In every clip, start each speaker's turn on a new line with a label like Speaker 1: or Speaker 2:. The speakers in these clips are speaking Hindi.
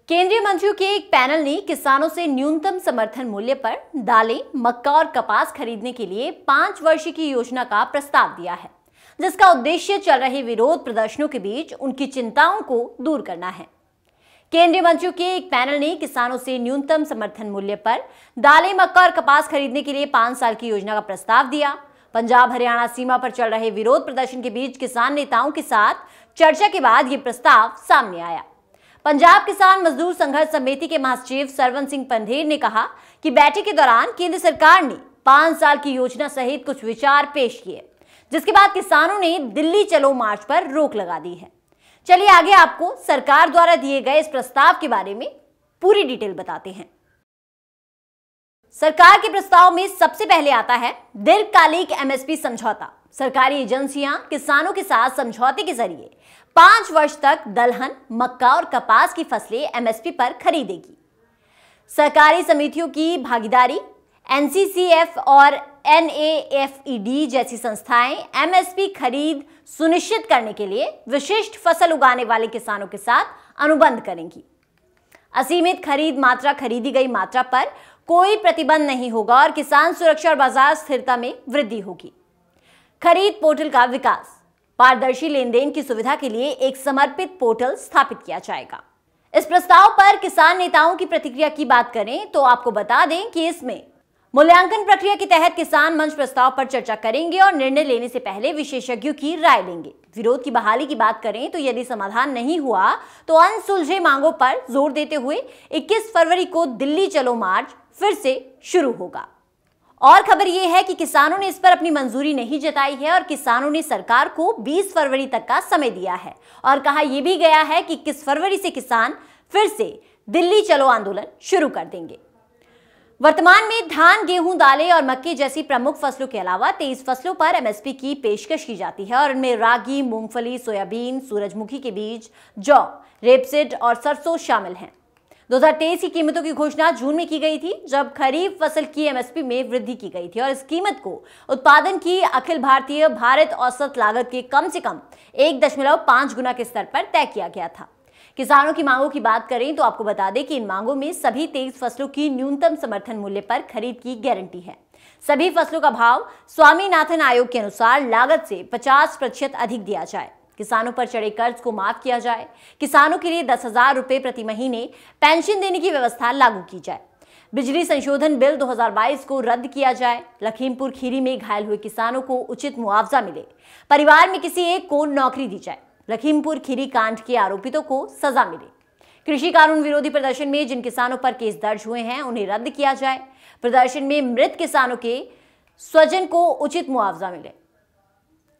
Speaker 1: केंद्रीय मंत्रियों के एक पैनल ने किसानों से न्यूनतम समर्थन मूल्य पर दालें, मक्का और कपास खरीदने के लिए 5 वर्ष की योजना का प्रस्ताव दिया है, जिसका उद्देश्य चल रहे विरोध प्रदर्शनों के बीच उनकी चिंताओं को दूर करना है। केंद्रीय मंत्रियों के एक पैनल ने किसानों से न्यूनतम समर्थन मूल्य पर दालें, मक्का और कपास खरीदने के लिए 5 साल की योजना का प्रस्ताव दिया। पंजाब हरियाणा सीमा पर चल रहे विरोध प्रदर्शन के बीच किसान नेताओं के साथ चर्चा के बाद ये प्रस्ताव सामने आया। पंजाब किसान मजदूर संघर्ष समिति के महासचिव सरवन सिंह पंधेर ने कहा कि बैठक के दौरान केंद्र सरकार ने 5 साल की योजना सहित कुछ विचार पेश किए, जिसके बाद किसानों ने दिल्ली चलो मार्च पर रोक लगा दी है। चलिए आगे आपको सरकार द्वारा दिए गए इस प्रस्ताव के बारे में पूरी डिटेल बताते हैं। सरकार के प्रस्ताव में सबसे पहले आता है दीर्घकालिक एमएसपी समझौता। सरकारी एजेंसियां किसानों के साथ समझौते के जरिए 5 वर्ष तक दलहन, मक्का और कपास की फसलें एमएसपी पर खरीदेगी। सहकारी समितियों की भागीदारी, एनसीसीएफ और एनएएफईडी जैसी संस्थाएं एमएसपी खरीद सुनिश्चित करने के लिए विशिष्ट फसल उगाने वाले किसानों के साथ अनुबंध करेंगी। असीमित खरीद मात्रा, खरीदी गई मात्रा पर कोई प्रतिबंध नहीं होगा और किसान सुरक्षा और बाजार स्थिरता में वृद्धि होगी। खरीद पोर्टल का विकास, पारदर्शी लेन देन की सुविधा के लिए एक समर्पित पोर्टल स्थापित किया जाएगा। इस प्रस्ताव पर किसान नेताओं की प्रतिक्रिया की बात करें तो आपको बता दें कि इसमें मूल्यांकन प्रक्रिया के तहत किसान मंच प्रस्ताव पर चर्चा करेंगे और निर्णय लेने से पहले विशेषज्ञों की राय लेंगे। विरोध की बहाली की बात करें तो यदि समाधान नहीं हुआ तो अनसुलझे मांगों पर जोर देते हुए 21 फरवरी को दिल्ली चलो मार्च फिर से शुरू होगा। और खबर यह है कि किसानों ने इस पर अपनी मंजूरी नहीं जताई है और किसानों ने सरकार को 20 फरवरी तक का समय दिया है और कहा यह भी गया है कि 21 फरवरी से किसान फिर से दिल्ली चलो आंदोलन शुरू कर देंगे। वर्तमान में धान, गेहूं, दालें और मक्के जैसी प्रमुख फसलों के अलावा 23 फसलों पर एमएसपी की पेशकश की जाती है और इनमें रागी, मूंगफली, सोयाबीन, सूरजमुखी के बीज, जौ, रेपसीड और सरसों शामिल हैं। 2023 की कीमतों की घोषणा जून में की गई थी, जब खरीफ फसल की एमएसपी में वृद्धि की गई थी और इस कीमत को उत्पादन की अखिल भारतीय भारत औसत लागत के कम से कम 1.5 गुना के स्तर पर तय किया गया था। किसानों की मांगों की बात करें तो आपको बता दें कि इन मांगों में सभी 23 फसलों की न्यूनतम समर्थन मूल्य पर खरीद की गारंटी है। सभी फसलों का भाव स्वामीनाथन आयोग के अनुसार लागत से 50% अधिक दिया जाए। किसानों पर चढ़े कर्ज को माफ किया जाए। किसानों के लिए 10,000 रुपए प्रति महीने पेंशन देने की व्यवस्था लागू की जाए। बिजली संशोधन बिल 2022 को रद्द किया जाए। लखीमपुर खीरी में घायल हुए किसानों को उचित मुआवजा मिले। परिवार में किसी एक को नौकरी दी जाए। लखीमपुर खीरी कांड के आरोपितों को सजा मिले। कृषि कानून विरोधी प्रदर्शन में जिन किसानों पर केस दर्ज हुए हैं उन्हें रद्द किया जाए। प्रदर्शन में मृत किसानों के स्वजन को उचित मुआवजा मिले।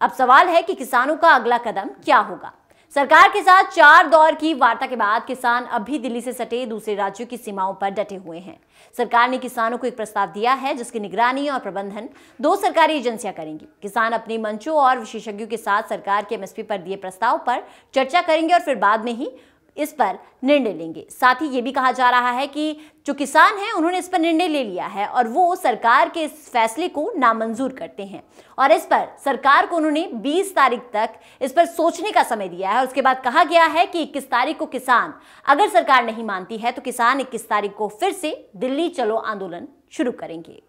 Speaker 1: अब सवाल है कि किसानों का अगला कदम क्या होगा। सरकार के साथ 4 दौर की वार्ता के बाद किसान अब भी दिल्ली से सटे दूसरे राज्यों की सीमाओं पर डटे हुए हैं। सरकार ने किसानों को एक प्रस्ताव दिया है जिसकी निगरानी और प्रबंधन 2 सरकारी एजेंसियां करेंगी। किसान अपने मंचों और विशेषज्ञों के साथ सरकार के एमएसपी पर दिए प्रस्ताव पर चर्चा करेंगे और फिर बाद में ही इस पर निर्णय लेंगे। साथ ही ये भी कहा जा रहा है कि जो किसान हैं उन्होंने इस पर निर्णय ले लिया है और वो सरकार के इस फैसले को नामंजूर करते हैं और इस पर सरकार को उन्होंने 20 तारीख तक इस पर सोचने का समय दिया है। और उसके बाद कहा गया है कि 21 तारीख को किसान, अगर सरकार नहीं मानती है तो किसान 21 तारीख को फिर से दिल्ली चलो आंदोलन शुरू करेंगे।